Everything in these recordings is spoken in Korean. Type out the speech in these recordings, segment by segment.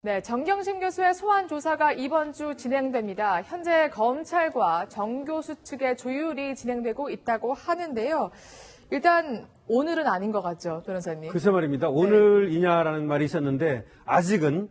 네, 정경심 교수의 소환 조사가 이번 주 진행됩니다. 현재 검찰과 정 교수 측의 조율이 진행되고 있다고 하는데요. 일단 오늘은 아닌 것 같죠, 변호사님? 글쎄 말입니다. 오늘이냐라는 말이 있었는데 아직은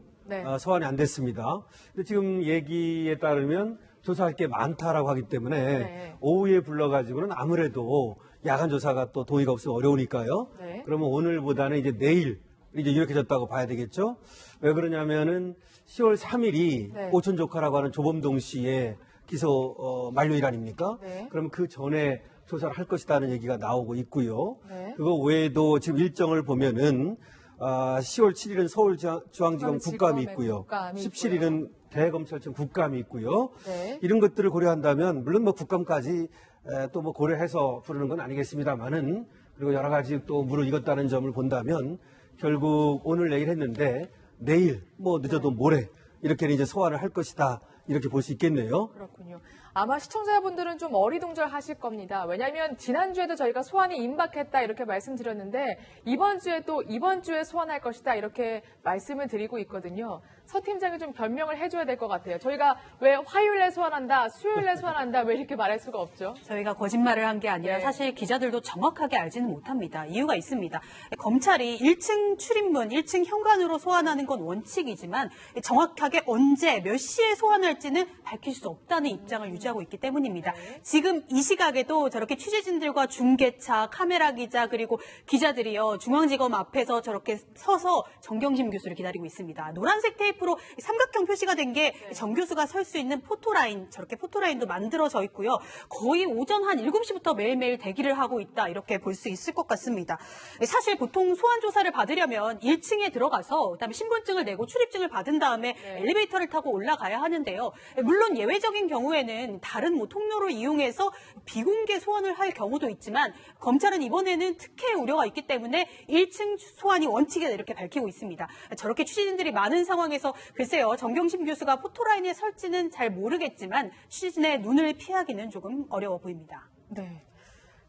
소환이 안 됐습니다. 근데 지금 얘기에 따르면 조사할 게 많다라고 하기 때문에 오후에 불러가지고는 아무래도 야간 조사가 또 동의가 없으면 어려우니까요. 그러면 오늘보다는 이제 내일 이제 유력해졌다고 봐야 되겠죠. 왜 그러냐면은 10월 3일이 오촌 조카라고 하는 조범동 씨의 기소 만료일 아닙니까? 그러면 그 전에 조사를 할 것이라는 얘기가 나오고 있고요. 그거 외에도 지금 일정을 보면은 10월 7일은 서울중앙지검 국감이 있고요. 17일은 대검찰청 국감이 있고요. 이런 것들을 고려한다면 물론 뭐 국감까지 또 뭐 고려해서 부르는 건 아니겠습니다만은 그리고 여러 가지 또 물을 익었다는 점을 본다면 결국 오늘 내일 했는데 내일 뭐 늦어도 모레 이렇게는 이제 소환을 할 것이다. 이렇게 볼 수 있겠네요. 그렇군요. 아마 시청자분들은 좀 어리둥절하실 겁니다. 왜냐하면 지난주에도 저희가 소환이 임박했다 이렇게 말씀드렸는데 이번 주에 소환할 것이다 이렇게 말씀을 드리고 있거든요. 서 팀장이 좀 변명을 해줘야 될 것 같아요. 저희가 왜 화요일에 소환한다, 수요일에 소환한다 왜 이렇게 말할 수가 없죠? 저희가 거짓말을 한 게 아니라 사실 기자들도 정확하게 알지는 못합니다. 이유가 있습니다. 검찰이 1층 출입문, 1층 현관으로 소환하는 건 원칙이지만 정확하게 언제, 몇 시에 소환할지는 밝힐 수 없다는 입장을 유지하고 있기 때문입니다. 지금 이 시각에도 저렇게 취재진들과 중계차, 카메라 기자 그리고 기자들이요 중앙지검 앞에서 저렇게 서서 정경심 교수를 기다리고 있습니다. 노란색 테이프로 삼각형 표시가 된 게 정 교수가 설 수 있는 포토라인, 저렇게 포토라인도 만들어져 있고요. 거의 오전 한 7시부터 매일매일 대기를 하고 있다 이렇게 볼 수 있을 것 같습니다. 사실 보통 소환 조사를 받으려면 1층에 들어가서 그다음에 신분증을 내고 출입증을 받은 다음에 엘리베이터를 타고 올라가야 하는데요. 물론 예외적인 경우에는 다른 뭐 통로를 이용해서 비공개 소환을 할 경우도 있지만 검찰은 이번에는 특혜 우려가 있기 때문에 1층 소환이 원칙이다 이렇게 밝히고 있습니다. 저렇게 취재진들이 많은 상황에서 글쎄요. 정경심 교수가 포토라인에 설지는 잘 모르겠지만 취재진의 눈을 피하기는 조금 어려워 보입니다. 네.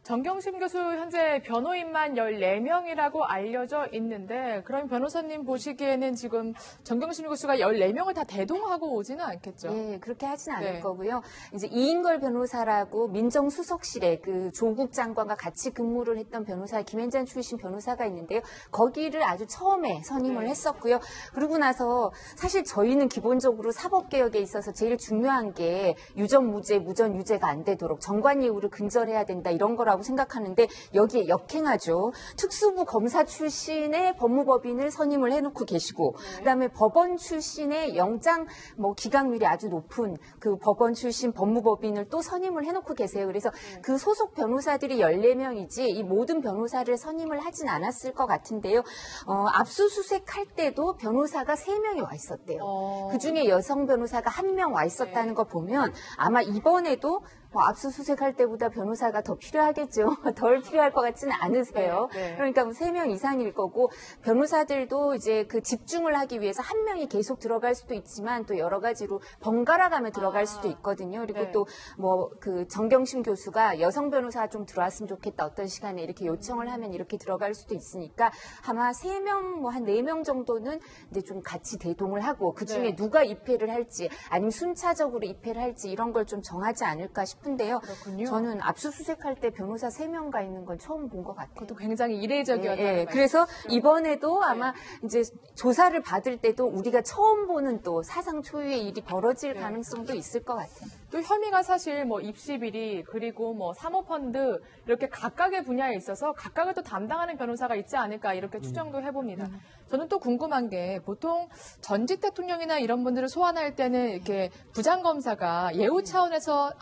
정경심 교수 현재 변호인만 14명이라고 알려져 있는데 그럼 변호사님 보시기에는 지금 정경심 교수가 14명을 다 대동하고 오지는 않겠죠? 네, 그렇게 하진 않을 거고요. 이제 이인걸 변호사라고 민정수석실에 그 조국 장관과 같이 근무를 했던 변호사 김앤장 출신 변호사가 있는데요. 거기를 아주 처음에 선임을 했었고요. 그러고 나서 사실 저희는 기본적으로 사법개혁에 있어서 제일 중요한 게 유전무죄, 무전유죄가 안 되도록 정관 예우를 근절해야 된다 이런 거라고 생각하는데 여기에 역행하죠. 특수부 검사 출신의 법무법인을 선임을 해놓고 계시고 그다음에 법원 출신의 영장 기각률이 아주 높은 그 법원 출신 법무법인을 또 선임을 해놓고 계세요. 그래서 그 소속 변호사들이 14명이지 이 모든 변호사를 선임을 하진 않았을 것 같은데요. 압수수색할 때도 변호사가 3명이 와 있었대요. 그중에 여성 변호사가 1명 와 있었다는 거 보면 아마 이번에도 압수수색할 때보다 변호사가 더 필요하겠죠. 덜 필요할 것 같지는 않으세요. 그러니까 3명 이상일 거고 변호사들도 이제 그 집중을 하기 위해서 1명이 계속 들어갈 수도 있지만 또 여러 가지로 번갈아 가며 들어갈 수도 있거든요. 그리고 또 그 정경심 교수가 여성 변호사가 좀 들어왔으면 좋겠다. 어떤 시간에 이렇게 요청을 하면 이렇게 들어갈 수도 있으니까 아마 3명, 한 4명 정도는 이제 좀 같이 대동을 하고 그중에 누가 입회를 할지 아니면 순차적으로 입회를 할지 이런 걸 좀 정하지 않을까 싶은데요. 그렇군요. 저는 압수수색할 때 변호사 3명 가 있는 건 처음 본 것 같아요. 그것도 굉장히 이례적이었다는 그래서 이번에도 아마 이제 조사를 받을 때도 우리가 처음 보는 또 사상 초유의 일이 벌어질 가능성도 있을 것 같아요. 또 혐의가 사실 입시비리 그리고 사모펀드 이렇게 각각의 분야에 있어서 각각을 또 담당하는 변호사가 있지 않을까 이렇게 추정도 해봅니다. 저는 또 궁금한 게 보통 전직 대통령이나 이런 분들을 소환할 때는 이렇게 부장검사가 예우 차원에서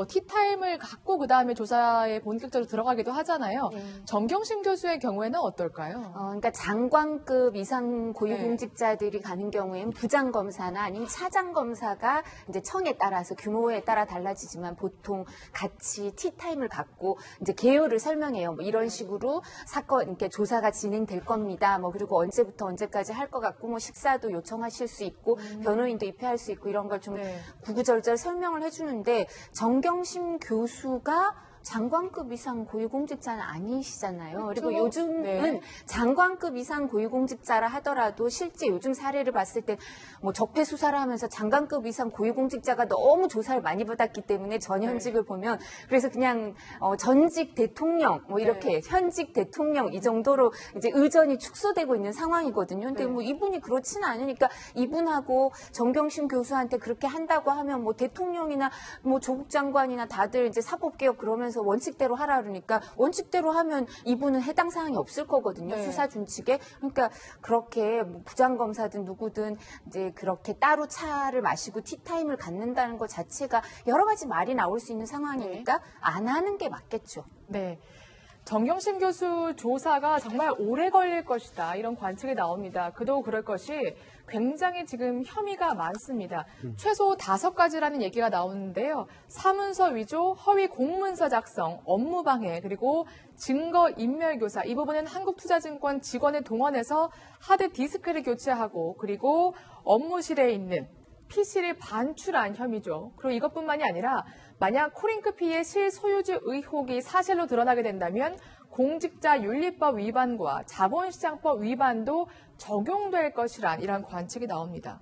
티타임을 갖고 그 다음에 조사에 본격적으로 들어가기도 하잖아요. 정경심 교수의 경우에는 어떨까요? 그러니까 장관급 이상 고위공직자들이 가는 경우에는 부장검사나 아니면 차장검사가 이제 청에 따라서 규모에 따라 달라지지만 보통 같이 티타임을 갖고 이제 개요를 설명해요. 이런 식으로 사건, 이렇게 조사가 진행될 겁니다. 그리고 언제부터 언제까지 할 것 같고 식사도 요청하실 수 있고 변호인도 입회할 수 있고 이런 걸 좀 구구절절 설명을 해주는데 정경심 교수가 장관급 이상 고위공직자는 아니시잖아요. 그렇죠. 그리고 요즘은 네. 장관급 이상 고위공직자라 하더라도 실제 요즘 사례를 봤을 때 뭐 적폐 수사를 하면서 장관급 이상 고위공직자가 너무 조사를 많이 받았기 때문에 전현직을 보면 그래서 그냥 전직 대통령 뭐 이렇게 현직 대통령 이 정도로 이제 의전이 축소되고 있는 상황이거든요. 근데 뭐 이분이 그렇지는 않으니까 이분하고 정경심 교수한테 그렇게 한다고 하면 뭐 대통령이나 뭐 조국 장관이나 다들 이제 사법개혁 그러면서 원칙대로 하라 그러니까 원칙대로 하면 이분은 해당 사항이 없을 거거든요. 수사 준칙에. 그러니까 그렇게 뭐 부장검사든 누구든 이제 그렇게 따로 차를 마시고 티타임을 갖는다는 것 자체가 여러 가지 말이 나올 수 있는 상황이니까 안 하는 게 맞겠죠. 네. 정경심 교수 조사가 정말 오래 걸릴 것이다. 이런 관측이 나옵니다. 그도 그럴 것이 굉장히 지금 혐의가 많습니다. 최소 5가지라는 얘기가 나오는데요. 사문서 위조, 허위 공문서 작성, 업무방해, 그리고 증거인멸교사. 이 부분은 한국투자증권 직원을 동원해서 하드디스크를 교체하고 그리고 업무실에 있는 PC를 반출한 혐의죠. 그리고 이것뿐만이 아니라 만약 코링크피의 실소유주 의혹이 사실로 드러나게 된다면 공직자윤리법 위반과 자본시장법 위반도 적용될 것이란 이런 관측이 나옵니다.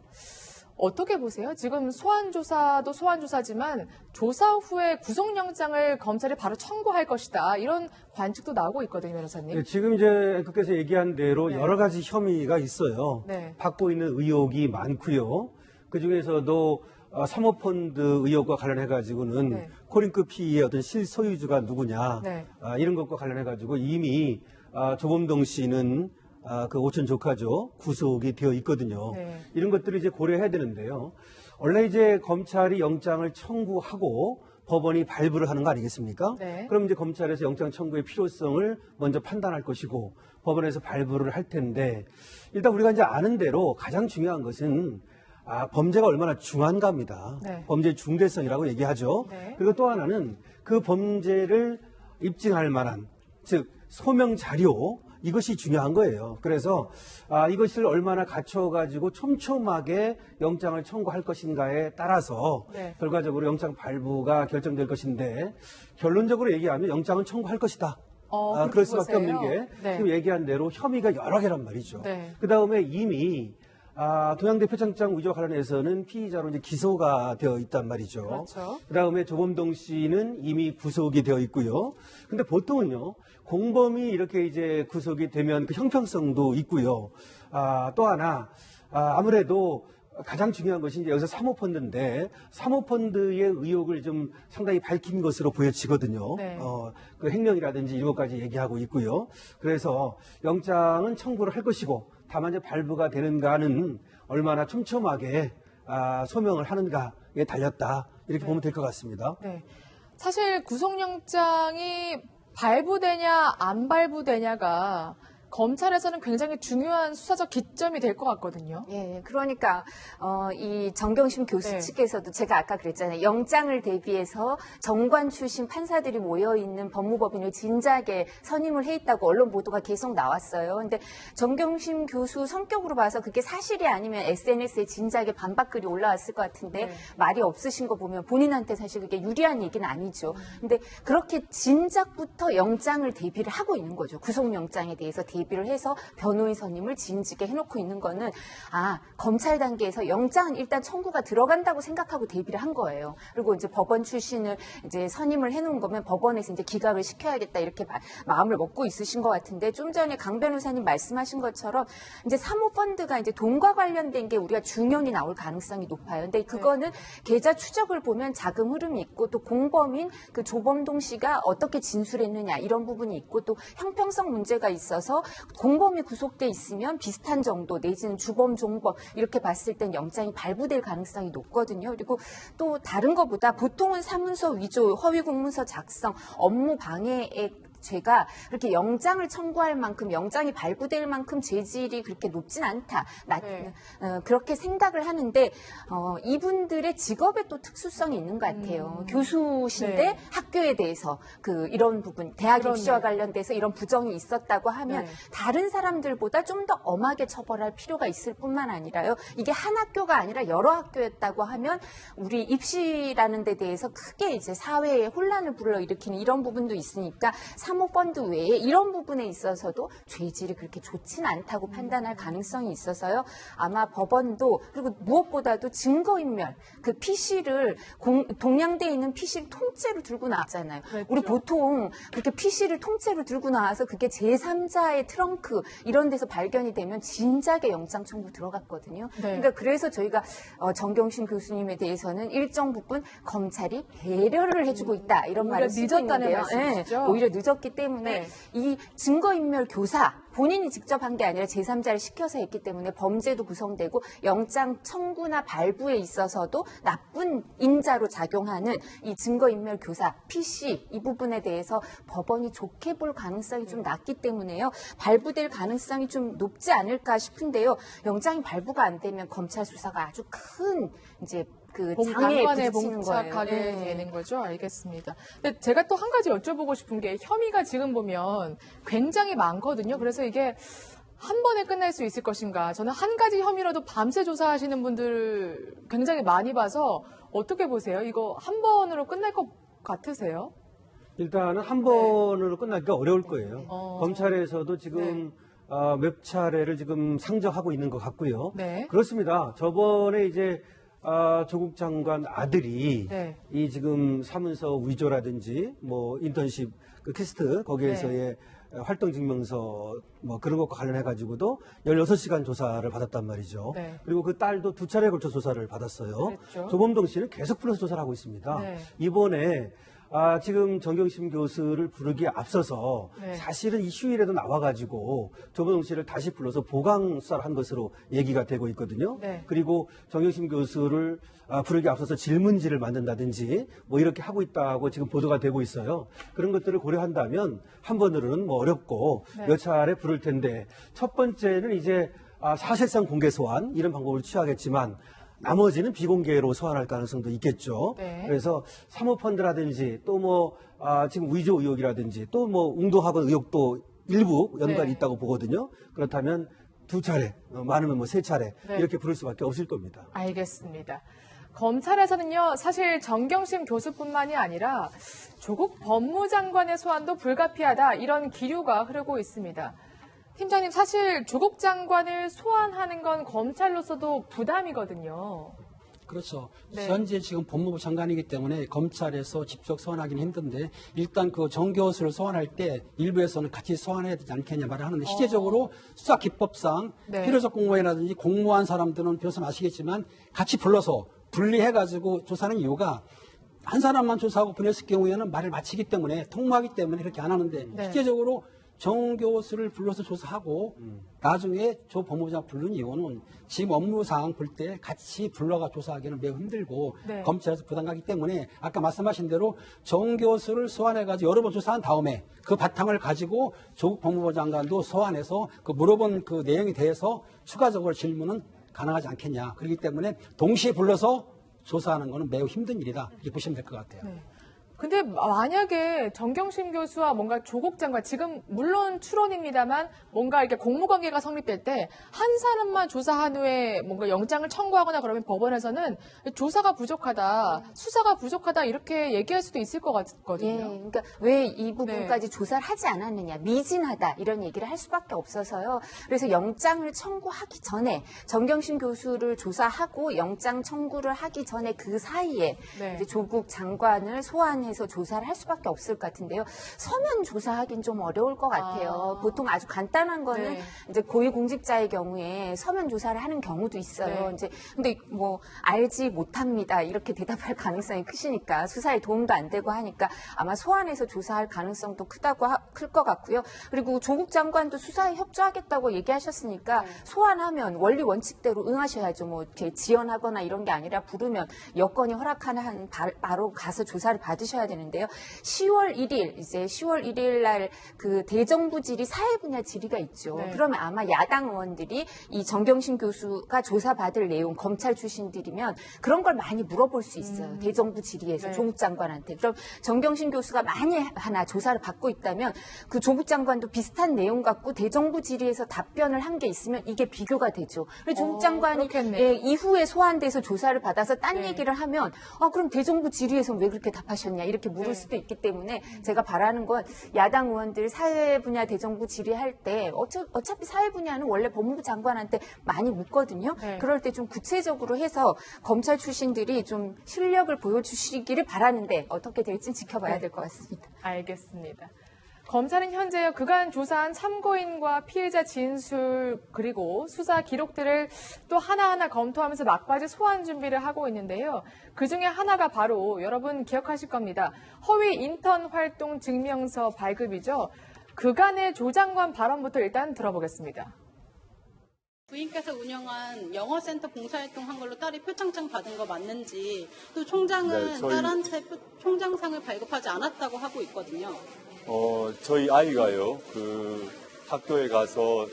어떻게 보세요? 지금 소환조사도 소환조사지만 조사 후에 구속영장을 검찰이 바로 청구할 것이다. 이런 관측도 나오고 있거든요, 변호사님. 네, 지금 이제 앵커께서 얘기한 대로 여러 가지 혐의가 있어요. 받고 있는 의혹이 많고요. 그중에서도 사모펀드 의혹과 관련해가지고는 코링크 PE의 어떤 실소유주가 누구냐 이런 것과 관련해가지고 이미 조범동 씨는 그 오촌 조카죠. 구속이 되어 있거든요. 이런 것들을 이제 고려해야 되는데요. 원래 이제 검찰이 영장을 청구하고 법원이 발부를 하는 거 아니겠습니까? 그럼 이제 검찰에서 영장 청구의 필요성을 먼저 판단할 것이고 법원에서 발부를 할 텐데 일단 우리가 이제 아는 대로 가장 중요한 것은 범죄가 얼마나 중한가입니다. 범죄의 중대성이라고 얘기하죠. 그리고 또 하나는 그 범죄를 입증할 만한, 즉 소명 자료 이것이 중요한 거예요. 그래서 이것을 얼마나 갖춰가지고 촘촘하게 영장을 청구할 것인가에 따라서 결과적으로 영장 발부가 결정될 것인데 결론적으로 얘기하면 영장은 청구할 것이다. 그럴 수밖에 없는 게 지금 얘기한 대로 혐의가 여러 개란 말이죠. 그다음에 이미 동양대표창장 위조와 관련해서는 피의자로 이제 기소가 되어 있단 말이죠. 그다음에 조범동 씨는 이미 구속이 되어 있고요. 근데 보통은요, 공범이 이렇게 이제 구속이 되면 그 형평성도 있고요. 또 하나, 아무래도 가장 중요한 것이 이제 여기서 사모펀드인데 사모펀드의 의혹을 좀 상당히 밝힌 것으로 보여지거든요. 그 횡령이라든지 이런 것까지 얘기하고 있고요. 그래서 영장은 청구를 할 것이고 다만 이제 발부가 되는가는 얼마나 촘촘하게 소명을 하는가에 달렸다. 이렇게 보면 될 것 같습니다. 사실 구속영장이 발부되냐 안 발부되냐가 검찰에서는 굉장히 중요한 수사적 기점이 될 것 같거든요. 예, 그러니까 이 정경심 교수 측에서도 제가 아까 그랬잖아요. 영장을 대비해서 정관 출신 판사들이 모여 있는 법무법인을 진작에 선임을 해 있다고 언론 보도가 계속 나왔어요. 근데 정경심 교수 성격으로 봐서 그게 사실이 아니면 SNS에 진작에 반박글이 올라왔을 것 같은데 말이 없으신 거 보면 본인한테 사실 그게 유리한 얘기는 아니죠. 근데 그렇게 진작부터 영장을 대비를 하고 있는 거죠. 구속영장에 대해서 대비를 해서 변호인 선임을 진직에 해놓고 있는 거는 검찰 단계에서 영장은 일단 청구가 들어간다고 생각하고 대비를 한 거예요. 그리고 이제 법원 출신을 이제 선임을 해놓은 거면 법원에서 이제 기각을 시켜야겠다 이렇게 마음을 먹고 있으신 것 같은데 좀 전에 강 변호사님 말씀하신 것처럼 이제 사모펀드가 이제 돈과 관련된 게 우리가 중연이 나올 가능성이 높아요. 근데 그거는 계좌 추적을 보면 자금 흐름이 있고 또 공범인 그 조범동 씨가 어떻게 진술했느냐 이런 부분이 있고 또 형평성 문제가 있어서 공범이 구속돼 있으면 비슷한 정도 내지는 주범, 종범 이렇게 봤을 땐 영장이 발부될 가능성이 높거든요. 그리고 또 다른 것보다 보통은 사문서 위조, 허위 공문서 작성, 업무 방해에 죄가 그렇게 영장을 청구할 만큼 영장이 발부될 만큼 죄질이 그렇게 높진 않다. 네. 그렇게 생각을 하는데 이분들의 직업에 또 특수성이 있는 것 같아요. 교수신데 네. 학교에 대해서 이런 부분 대학 그러네요. 입시와 관련돼서 이런 부정이 있었다고 하면 네. 다른 사람들보다 좀 더 엄하게 처벌할 필요가 있을 뿐만 아니라요. 이게 한 학교가 아니라 여러 학교였다고 하면 우리 입시라는 데 대해서 크게 이제 사회에 혼란을 불러일으키는 이런 부분도 있으니까 사모펀드 외에 이런 부분에 있어서도 죄질이 그렇게 좋지는 않다고 판단할 가능성이 있어서요. 아마 법원도 그리고 무엇보다도 증거인멸 그 PC를 동양대에 있는 PC를 통째로 들고 나왔잖아요. 그렇죠. 우리 보통 그렇게 PC를 통째로 들고 나와서 그게 제3자의 트렁크 이런 데서 발견이 되면 진작에 영장 청구 들어갔거든요. 네. 그러니까 그래서 저희가 정경심 교수님에 대해서는 일정 부분 검찰이 배려를 해주고 있다 이런 오히려 말을 쓰고 늦었다는 있는데요. 말씀이시죠? 오히려 늦었기 때문에 네. 이 증거인멸 교사 본인이 직접 한 게 아니라 제3자를 시켜서 했기 때문에 범죄도 구성되고 영장 청구나 발부에 있어서도 나쁜 인자로 작용하는 이 증거인멸 교사 PC 이 부분에 대해서 법원이 좋게 볼 가능성이 좀 낮기 때문에요. 발부될 가능성이 좀 높지 않을까 싶은데요. 영장이 발부가 안 되면 검찰 수사가 아주 큰 이제 그 장애에 난관에 부딪히는 거예요. 봉착하게 네. 되는 거죠. 알겠습니다. 근데 제가 또 한 가지 여쭤보고 싶은 게 혐의가 지금 보면 굉장히 많거든요. 그래서 이게 한 번에 끝날 수 있을 것인가. 저는 한 가지 혐의라도 밤새 조사하시는 분들 굉장히 많이 봐서 어떻게 보세요? 이거 한 번으로 끝날 것 같으세요? 일단은 한 번으로 끝나기가 어려울 거예요. 어. 검찰에서도 지금 몇 차례를 지금 상정하고 있는 것 같고요. 네. 그렇습니다. 저번에 이제 조국 장관 아들이 네. 이 지금 사문서 위조라든지 뭐 인턴십 그 퀘스트 거기에서의 활동 증명서 뭐 그런 것과 관련해 가지고도 16시간 조사를 받았단 말이죠. 네. 그리고 그 딸도 2차례에 걸쳐 조사를 받았어요. 그랬죠. 조범동 씨는 계속 불러서 조사를 하고 있습니다. 네. 이번에 지금 정경심 교수를 부르기에 앞서서 네. 사실은 이 휴일에도 나와가지고 조범동 씨를 다시 불러서 보강 수사를 한 것으로 얘기가 되고 있거든요. 네. 그리고 정경심 교수를 부르기에 앞서서 질문지를 만든다든지 뭐 이렇게 하고 있다고 지금 보도가 되고 있어요. 그런 것들을 고려한다면 한 번으로는 뭐 어렵고 네. 몇 차례 부를 텐데 첫 번째는 이제 사실상 공개 소환 이런 방법을 취하겠지만 나머지는 비공개로 소환할 가능성도 있겠죠. 네. 그래서 사모펀드라든지 또 뭐 지금 위조 의혹이라든지 또 뭐 웅도학원 의혹도 일부 연관이 네. 있다고 보거든요. 그렇다면 2차례, 많으면 뭐 3차례 네. 이렇게 부를 수밖에 없을 겁니다. 알겠습니다. 검찰에서는요, 사실 정경심 교수뿐만이 아니라 조국 법무장관의 소환도 불가피하다 이런 기류가 흐르고 있습니다. 팀장님, 사실 조국 장관을 소환하는 건 검찰로서도 부담이거든요. 그렇죠. 네. 현재 지금 법무부 장관이기 때문에 검찰에서 직접 소환하기는 힘든데 일단 그 정 교수를 소환할 때 일부에서는 같이 소환해야 되지 않겠냐 말을 하는데 실제적으로 수사 기법상 네. 필요적 공무원이라든지 공모한 사람들은 변호사 아시겠지만 같이 불러서 분리해가지고 조사하는 이유가 한 사람만 조사하고 보냈을 경우에는 말을 마치기 때문에 통모하기 때문에 그렇게 안 하는데 네. 실제적으로 정 교수를 불러서 조사하고 나중에 조 법무부장 부른 이유는 지금 업무상 볼 때 같이 불러가 조사하기는 매우 힘들고 네. 검찰에서 부담 가기 때문에 아까 말씀하신 대로 정 교수를 소환해가지고 여러 번 조사한 다음에 그 바탕을 가지고 조국 법무부 장관도 소환해서 그 물어본 그 내용에 대해서 추가적으로 질문은 가능하지 않겠냐. 그렇기 때문에 동시에 불러서 조사하는 것은 매우 힘든 일이다. 이렇게 보시면 될 것 같아요. 네. 근데 만약에 정경심 교수와 뭔가 조국 장관, 지금 물론 추론입니다만 뭔가 이렇게 공무관계가 성립될 때 한 사람만 조사한 후에 뭔가 영장을 청구하거나 그러면 법원에서는 조사가 부족하다, 수사가 부족하다 이렇게 얘기할 수도 있을 것 같거든요. 예, 그러니까 왜 이 부분까지 조사를 하지 않았느냐, 미진하다 이런 얘기를 할 수밖에 없어서요. 그래서 영장을 청구하기 전에 정경심 교수를 조사하고 영장 청구를 하기 전에 그 사이에 네. 이제 조국 장관을 소환해서 조사를 할 수밖에 없을 것 같은데요. 서면 조사하기는 좀 어려울 것 같아요. 보통 아주 간단한 거는 네. 이제 고위공직자의 경우에 서면 조사를 하는 경우도 있어요. 네. 이제 근데 뭐 알지 못합니다 이렇게 대답할 가능성이 크시니까 수사에 도움도 안 되고 하니까 아마 소환해서 조사할 가능성도 클 것 같고요. 그리고 조국 장관도 수사에 협조하겠다고 얘기하셨으니까 소환하면 원리 원칙대로 응하셔야죠. 뭐 이렇게 지연하거나 이런 게 아니라 부르면 여건이 허락하는 한 바로 가서 조사를 받으셔야 지켜야 되는데요. 10월 1일 날 그 대정부 질의 사회 분야 질의가 있죠. 네. 그러면 아마 야당 의원들이 이 정경심 교수가 조사받을 내용, 검찰 출신들이면 그런 걸 많이 물어볼 수 있어요. 대정부 질의에서 네. 조국 장관한테. 그럼 정경심 교수가 많이 하나 조사를 받고 있다면 그 조국 장관도 비슷한 내용 갖고 대정부 질의에서 답변을 한 게 있으면 이게 비교가 되죠. 그래서 조국 장관이 그렇겠네. 이후에 소환돼서 조사를 받아서 딴 네. 얘기를 하면 그럼 대정부 질의에서는 왜 그렇게 답하셨냐 이렇게 물을 네. 수도 있기 때문에 제가 바라는 건 야당 의원들 사회 분야 대정부 질의할 때 어차피 사회 분야는 원래 법무부 장관한테 많이 묻거든요. 네. 그럴 때 좀 구체적으로 해서 검찰 출신들이 좀 실력을 보여주시기를 바라는데 어떻게 될지 지켜봐야 네. 될 것 같습니다. 알겠습니다. 검찰은 현재 그간 조사한 참고인과 피해자 진술 그리고 수사 기록들을 또 하나하나 검토하면서 막바지 소환 준비를 하고 있는데요. 그중에 하나가 바로 여러분 기억하실 겁니다. 허위 인턴 활동 증명서 발급이죠. 그간의 조 장관 발언부터 일단 들어보겠습니다. 부인께서 운영한 영어센터 봉사활동 한 걸로 딸이 표창장 받은 거 맞는지, 또 총장은 딸한테 총장상을 발급하지 않았다고 하고 있거든요. 저희 아이가요, 그 학교에 가서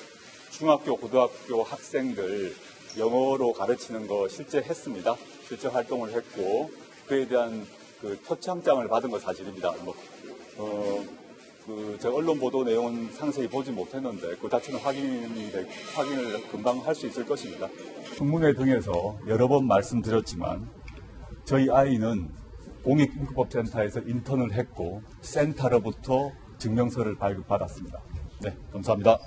중학교, 고등학교 학생들 영어로 가르치는 거 실제 했습니다. 실제 활동을 했고, 그에 대한 그 표창장을 받은 거 사실입니다. 제가 언론 보도 내용은 상세히 보지 못했는데, 그 자체는 확인을 금방 할 수 있을 것입니다. 청문회 등에서 여러 번 말씀드렸지만, 저희 아이는 공익인권법센터에서 인턴을 했고 센터로부터 증명서를 발급받았습니다. 네, 감사합니다.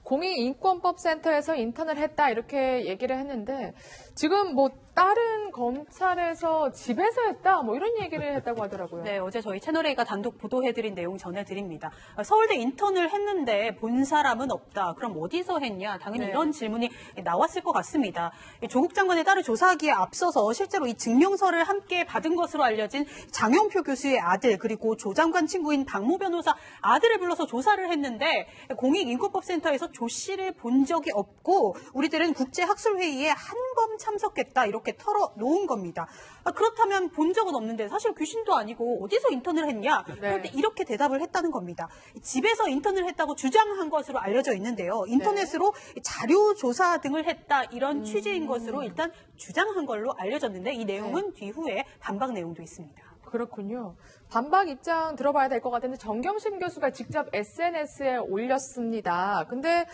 공익인권법센터에서 인턴을 했다 이렇게 얘기를 했는데 지금 뭐 다른 검찰에서 집에서 했다 뭐 이런 얘기를 했다고 하더라고요. 네, 어제 저희 채널A가 단독 보도해드린 내용 전해드립니다. 서울대 인턴을 했는데 본 사람은 없다. 그럼 어디서 했냐? 당연히 네. 이런 질문이 나왔을 것 같습니다. 조국 장관의 딸을 조사하기에 앞서서 실제로 이 증명서를 함께 받은 것으로 알려진 장영표 교수의 아들 그리고 조 장관 친구인 박모 변호사 아들을 불러서 조사를 했는데 공익인권법센터에서 조 씨를 본 적이 없고 우리들은 국제학술회의에 한 번 참석했다 이렇게 털어놓은 겁니다. 그렇다면 본 적은 없는데 사실 귀신도 아니고 어디서 인턴을 했냐? 그럴 때 이렇게 대답을 했다는 겁니다. 집에서 인턴을 했다고 주장한 것으로 알려져 있는데요. 인터넷으로 자료 조사 등을 했다 이런 취지인 것으로 일단 주장한 걸로 알려졌는데 이 내용은 뒤후에 반박 내용도 있습니다. 그렇군요. 반박 입장 들어봐야 될 것 같은데 정경심 교수가 직접 SNS에 올렸습니다. 근데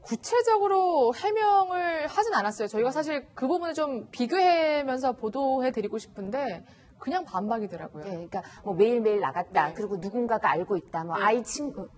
구체적으로 해명을 하진 않았어요. 저희가 사실 그 부분을 좀 비교하면서 보도해드리고 싶은데 그냥 반박이더라고요. 네, 그러니까 뭐 매일매일 나갔다. 네. 그리고 누군가가 알고 있다. 뭐 네.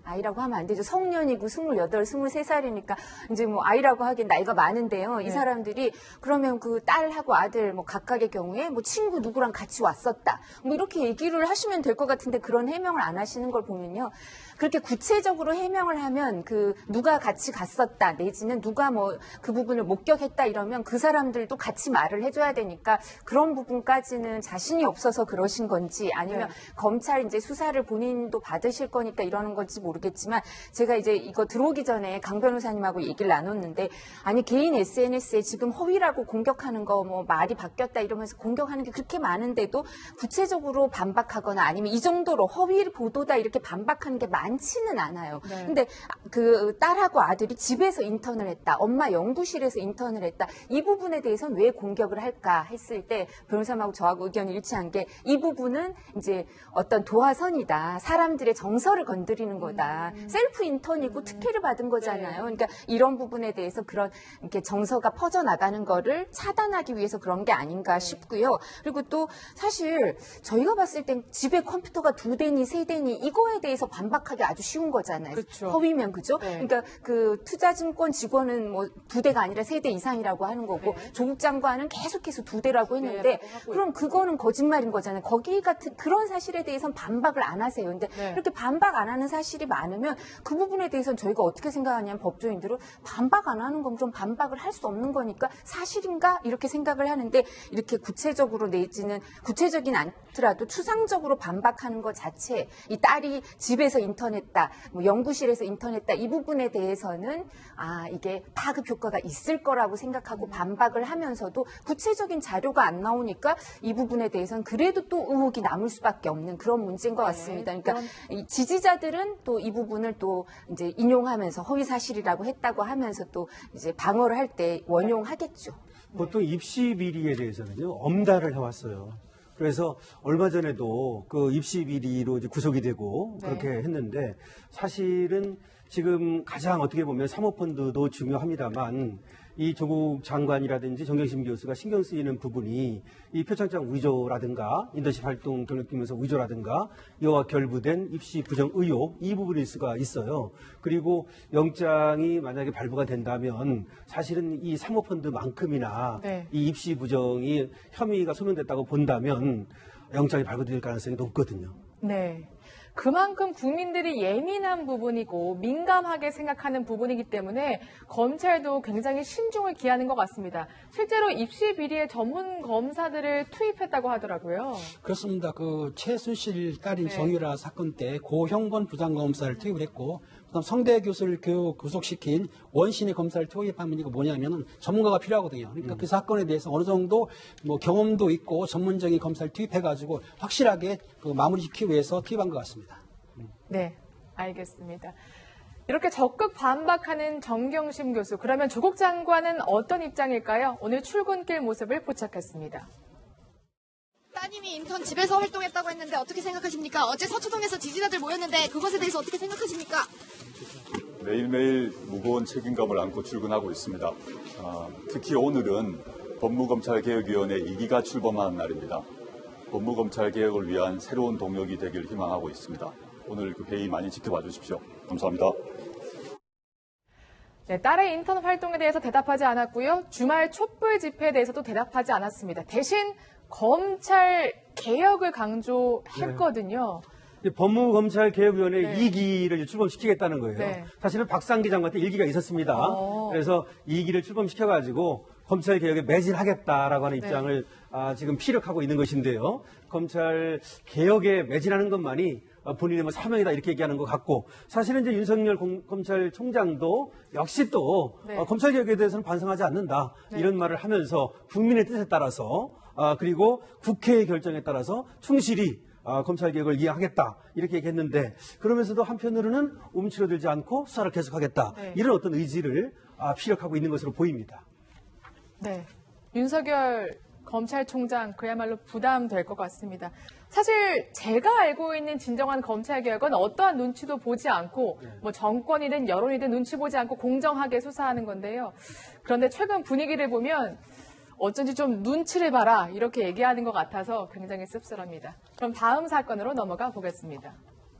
아이라고 하면 안 되죠. 성년이고 28, 23살이니까 이제 뭐 아이라고 하긴 나이가 많은데요. 네. 이 사람들이 그러면 그 딸하고 아들 뭐 각각의 경우에 뭐 친구 누구랑 같이 왔었다. 뭐 이렇게 얘기를 하시면 될 것 같은데 그런 해명을 안 하시는 걸 보면요. 그렇게 구체적으로 해명을 하면 그 누가 같이 갔었다 내지는 누가 뭐 그 부분을 목격했다 이러면 그 사람들도 같이 말을 해줘야 되니까 그런 부분까지는 자신이 없어서 그러신 건지 아니면 검찰 이제 수사를 본인도 받으실 거니까 이러는 건지 모르겠지만 제가 이제 이거 들어오기 전에 강 변호사님하고 얘기를 나눴는데 아니 개인 SNS에 지금 허위라고 공격하는 거 뭐 말이 바뀌었다 이러면서 공격하는 게 그렇게 많은데도 구체적으로 반박하거나 아니면 이 정도로 허위 보도다 이렇게 반박하는 게 많지는 않아요. 네. 근데 그 딸하고 아들이 집에서 인턴을 했다. 엄마 연구실에서 인턴을 했다. 이 부분에 대해서는 왜 공격을 할까 했을 때 변호사님하고 저하고 의견이 일치한 게 이 부분은 이제 어떤 도화선이다. 사람들의 정서를 건드리는 거다. 셀프 인턴이고 특혜를 받은 거잖아요. 그러니까 이런 부분에 대해서 그런 이렇게 정서가 퍼져나가는 거를 차단하기 위해서 그런 게 아닌가 싶고요. 그리고 또 사실 저희가 봤을 땐 집에 컴퓨터가 2대니 3대니 이거에 대해서 반박하기 아주 쉬운 거잖아요. 그렇죠. 허위면 그죠? 네. 그러니까 그 투자증권 직원은 뭐 2대가 아니라 3대 이상이라고 하는 거고 조국 장관은 계속해서 2대라고 했는데 네, 하고 그럼 그거는 거짓말인 거잖아요. 거기 같은 그런 사실에 대해서는 반박을 안 하세요. 근데 네. 이렇게 반박 안 하는 사실이 많으면 그 부분에 대해서는 저희가 어떻게 생각하냐면 법조인들은 반박 안 하는 건 좀 반박을 할 수 없는 거니까 사실인가 이렇게 생각을 하는데 이렇게 구체적으로 내지는 구체적인 않더라도 추상적으로 반박하는 것 자체 이 딸이 집에서 인턴했다, 뭐 연구실에서 인턴했다 이 부분에 대해서는 이게 파급 효과가 있을 거라고 생각하고 반박을 하면서도 구체적인 자료가 안 나오니까 이 부분에 대해서는 되면 그래도 또 의혹이 남을 수밖에 없는 그런 문제인 것 같습니다. 그러니까 이 지지자들은 또 이 부분을 또 이제 인용하면서 허위 사실이라고 했다고 하면서 또 이제 방어를 할 때 원용하겠죠. 보통 입시 비리에 대해서는요, 엄달을 해왔어요. 그래서 얼마 전에도 그 입시 비리로 이제 구속이 되고 그렇게 했는데 사실은 지금 가장 어떻게 보면 사모펀드도 중요합니다만 이 조국 장관이라든지 정경심 교수가 신경 쓰이는 부분이 이 표창장 위조라든가 인턴십 활동 경력기면서 위조라든가 이와 결부된 입시 부정 의혹 이 부분일 수가 있어요. 그리고 영장이 만약에 발부가 된다면 사실은 이 사모펀드만큼이나 이 입시 부정이 혐의가 소명됐다고 본다면 영장이 발부될 가능성이 높거든요. 네. 그만큼 국민들이 예민한 부분이고 민감하게 생각하는 부분이기 때문에 검찰도 굉장히 신중을 기하는 것 같습니다. 실제로 입시 비리에 전문 검사들을 투입했다고 하더라고요. 그렇습니다. 그 최순실 딸인 정유라 사건 때 고형건 부장검사를 투입을 했고, 그다음 성대 교수를 구속시킨 원신의 검사를 투입한 이유가 뭐냐면은 전문가가 필요하거든요. 그러니까 그 사건에 대해서 어느 정도 뭐 경험도 있고 전문적인 검사를 투입해가지고 확실하게 그 마무리시키기 위해서 투입한 것 같습니다. 네, 알겠습니다. 이렇게 적극 반박하는 정경심 교수, 그러면 조국 장관은 어떤 입장일까요? 오늘 출근길 모습을 포착했습니다. 따님이 인턴 집에서 활동했다고 했는데 어떻게 생각하십니까? 어제 서초동에서 지지자들 모였는데 그것에 대해서 어떻게 생각하십니까? 매일매일 무거운 책임감을 안고 출근하고 있습니다. 특히 오늘은 법무검찰개혁위원회 2기가 출범하는 날입니다. 법무검찰개혁을 위한 새로운 동력이 되길 희망하고 있습니다. 오늘 그 회의 많이 지켜봐 주십시오. 감사합니다. 네, 딸의 인턴 활동에 대해서 대답하지 않았고요. 주말 촛불 집회에 대해서도 대답하지 않았습니다. 대신 검찰 개혁을 강조했거든요. 법무검찰개혁위원회 2기를 출범시키겠다는 거예요. 사실은 박상기 장관 때 1기가 있었습니다. 그래서 2기를 출범시켜가지고 검찰개혁에 매진하겠다라고 하는 입장을 지금 피력하고 있는 것인데요. 검찰개혁에 매진하는 것만이 본인의 뭐 사명이다 이렇게 얘기하는 것 같고, 사실은 이제 윤석열 검찰총장도 역시 또 검찰개혁에 대해서는 반성하지 않는다 이런 말을 하면서 국민의 뜻에 따라서 그리고 국회의 결정에 따라서 충실히 검찰개혁을 이해하겠다 이렇게 얘기했는데, 그러면서도 한편으로는 움츠러들지 않고 수사를 계속하겠다 이런 어떤 의지를 피력하고 있는 것으로 보입니다. 네, 윤석열 검찰총장 그야말로 부담될 것 같습니다. 사실 제가 알고 있는 진정한 검찰개혁은 어떠한 눈치도 보지 않고 뭐 정권이든 여론이든 눈치 보지 않고 공정하게 수사하는 건데요. 그런데 최근 분위기를 보면 어쩐지 좀 눈치를 봐라 이렇게 얘기하는 것 같아서 굉장히 씁쓸합니다. 그럼 다음 사건으로 넘어가 보겠습니다.